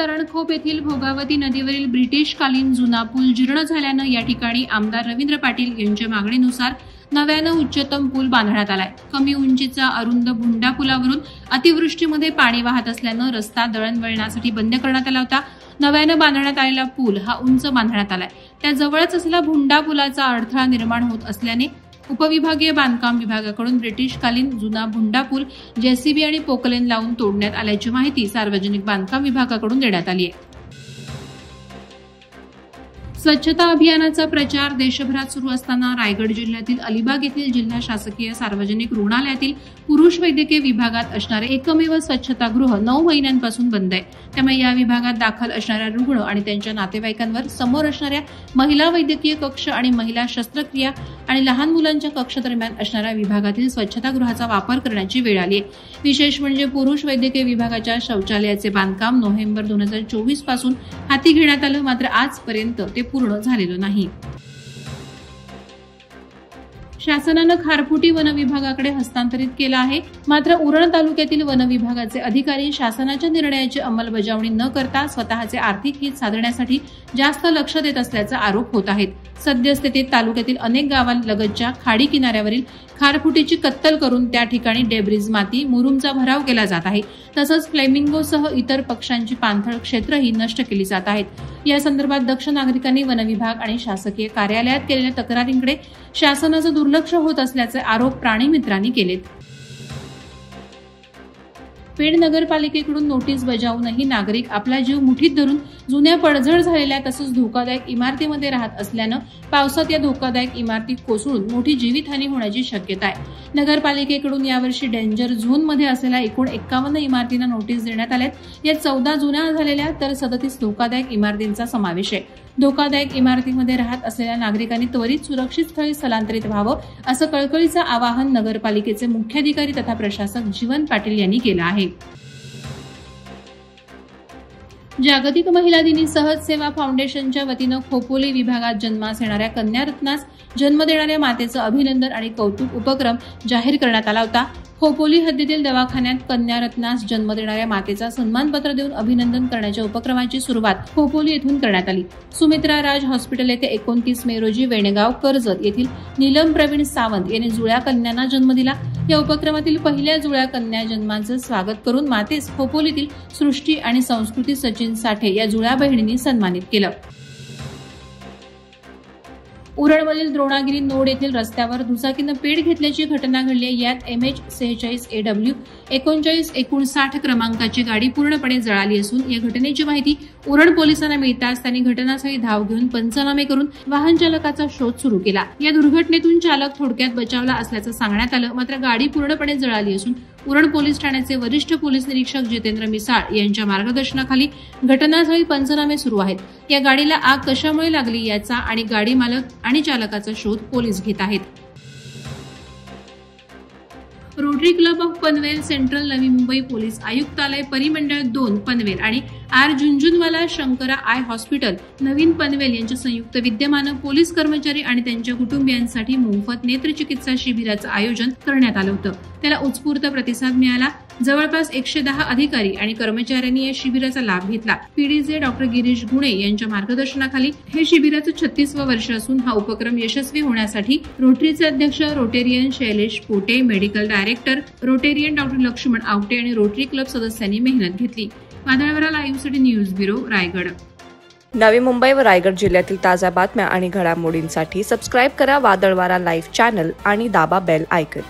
तरणखोप येथील भोगावती नदीवरील ब्रिटिशकालीन जुना पूल जीर्ण झाल्यानं या ठिकाणी आमदार रवींद्र पाटील यांच्या मागणीनुसार नव्यानं उच्चतम पूल बांधण्यात आलाय। कमी उंचीचा अरुंद भुंडा पुलावरून अतिवृष्टीमध्ये पाणी वाहत असल्यानं रस्ता दळणवळणासाठी बंद करण्यात आला होता। नव्यानं बांधण्यात आलेला पूल हा उंच बांधण्यात आलाय। त्याजवळच असलेला भुंडा पुलाचा अडथळा निर्माण होत असल्याने उपविभागीय बांधकाम विभागाकडून ब्रिटिशकालीन जुना भुंडा पूल जेसीबी आणि पोकलेन लावून तोडण्यात आल्याची माहिती सार्वजनिक बांधकाम विभागाकडून देण्यात आली आहे। स्वच्छता अभियानाचा प्रचार देशभरात सुरू असताना रायगड जिल्ह्यातील अलिबाग येथील जिल्हा शासकीय सार्वजनिक रुग्णालयातील पुरुष वैद्यकीय विभागात असणारे एकमेव स्वच्छतागृह 9 महिन्यांपासून बंद आहे। त्यामुळे या विभागात दाखल असणाऱ्या रुग्ण आणि त्यांच्या नातेवाईकांवर समोर असणाऱ्या महिला वैद्यकीय कक्ष आणि महिला शस्त्रक्रिया आणि लहान मुलांच्या कक्ष दरम्यान असणाऱ्या विभागातील स्वच्छतागृहाचा वापर करण्याची वेळ आली आहे। विशेष म्हणजे पुरुष वैद्यकीय विभागाच्या शौचालयाचे बांधकाम नोव्हेंबर 2024 पासून हाती घेण्यात आलं, मात्र आजपर्यंत ते पूर्ण झालेलं नाही। शासनानं खारफुटी वन विभागाकडे हस्तांतरित केला आहे, मात्र उरण तालुक्यातील वन विभागाचे अधिकारी शासनाच्या निर्णयाची अंमलबजावणी न करता स्वतःचे आर्थिक हित साधण्यासाठी जास्त लक्ष देत असल्याचा आरोप होत आहेत। सद्यस्थितीत तालुक्यातील अनेक गावांलगतच्या खाडी किनाऱ्यावरील खारफुटीची कत्तल करून त्या ठिकाणी डेब्रिज माती मुरुमचा भराव केला जात आहे। तसंच फ्लेमिंगोसह इतर पक्ष्यांची पाणथळ क्षेत्रही नष्ट केली जात आहेत। या संदर्भात दक्ष नागरिकांनी वन विभाग आणि शासकीय कार्यालयात केलेल्या तक्रारींकडे शासनाचं दुर्लक्ष होत असल्याचे आरोप प्राणीमित्रांनी केलेत। पेड नगरपालिकेकडून नोटीस बजावूनही नागरिक आपला जीव मुठीत धरून जुन्या पडझड झालेल्या तसंच धोकादायक इमारतीमध्ये राहत असल्यानं पावसात या धोकादायक इमारती कोसळून मोठी जीवितहानी होण्याची शक्यता आहे। नगरपालिकेकडून यावर्षी डेंजर झोनमध्ये असलेल्या एकूण 51 इमारतींना नोटीस देण्यात आल्यात। यात 14 जुन्या झालेल्या तर 37 धोकादायक इमारतींचा समावेश आहे। धोकादायक इमारतीमध्ये राहत असलेल्या नागरिकांनी त्वरित सुरक्षित स्थळी स्थलांतरित व्हावं असं कळकळीचं आवाहन नगरपालिकेचे मुख्याधिकारी तथा प्रशासक जीवन पाटील यांनी केलं आहे। जागतिक महिला दिनी सहज सेवा फाउंडेशनच्या वतीनं खोपोली विभागात जन्मास येणाऱ्या कन्यारत्नास जन्म देणाऱ्या मातेचं अभिनंदन आणि कौतुक उपक्रम जाहीर करण्यात आला होता। खोपोली हद्दीतील दवाखान्यात कन्यारत्नास जन्म देणाऱ्या मातेचा सन्मानपत्र देऊन अभिनंदन करण्याच्या उपक्रमाची सुरुवात खोपोली येथून करण्यात आली। सुमित्रा राज हॉस्पिटल येथे 29 मे रोजी वेणगाव कर्जत येथील नीलम प्रवीण सावंत यांनी जुळ्या कन्यांना जन्म दिला। या उपक्रमातील पहिल्या जुळ्या कन्या जन्माचं स्वागत करून मातेस खोपोलीतील सृष्टी आणि संस्कृती सचिन साठे या जुळ्या बहिणींनी सन्मानित केलं। उरणमधील द्रोणागिरी नोड येथील रस्त्यावर दुचाकीनं पेट घेतल्याची घटना घडली आहे। यात MH46AW 3959 क्रमांकाची गाडी पूर्णपणे जळाली असून या घटनेची माहिती उरण पोलिसांना मिळताच त्यांनी घटनास्थळी धाव घेऊन पंचनामे करून वाहन चालकाचा शोध सुरू केला। या दुर्घटनेतून चालक थोडक्यात बचावला असल्याचं सांगण्यात आलं, मात्र गाडी पूर्णपणे जळाली असून उरण पोलीस ठाण्याचे वरिष्ठ पोलीस निरीक्षक जितेंद्र मिसाळ यांच्या मार्गदर्शनाखाली घटनास्थळी पंचनामे सुरू आहेत। या गाडीला आग कशामुळे लागली याचा आणि गाडी मालक आणि चालकाचा शोध पोलीस घेत आहेत। Rotary club of Panvel, central Navi Mumbai police आयुक्तालय परिमंडळ 2 पनवेल आणि R Jhunjhunwala Shankara eye hospital नवीन पनवेल यांच्या संयुक्त विद्यमानं पोलीस कर्मचारी आणि त्यांच्या कुटुंबियांसाठी मोफत नेत्रचिकित्सा शिबिराचं आयोजन करण्यात आलं होतं। त्याला उत्स्फूर्त प्रतिसाद मिळाला। जवळपास 110 अधिकारी आणि कर्मचाऱ्यांनी या शिबिराचा लाभ घेतला। पीडीजे डॉक्टर गिरीश गुणे यांच्या मार्गदर्शनाखाली हे शिबिराचं 36वं वर्ष असून हा उपक्रम यशस्वी होण्यासाठी रोटरीचे अध्यक्ष Rotarian Shailesh Pote, medical director Rotarian doctor Laxman Awate आणि रोटरी क्लब सदस्यांनी मेहनत घेतली। वादळवाडा लाईव्हसाठी न्यूज ब्युरो, रायगड। नवी मुंबई व रायगड जिल्ह्यातील ताज्या बातम्या आणि घडामोडींसाठी सबस्क्राईब करा वादळवाडा लाईव्ह चॅनल आणि दाबा बेल आयकॉन।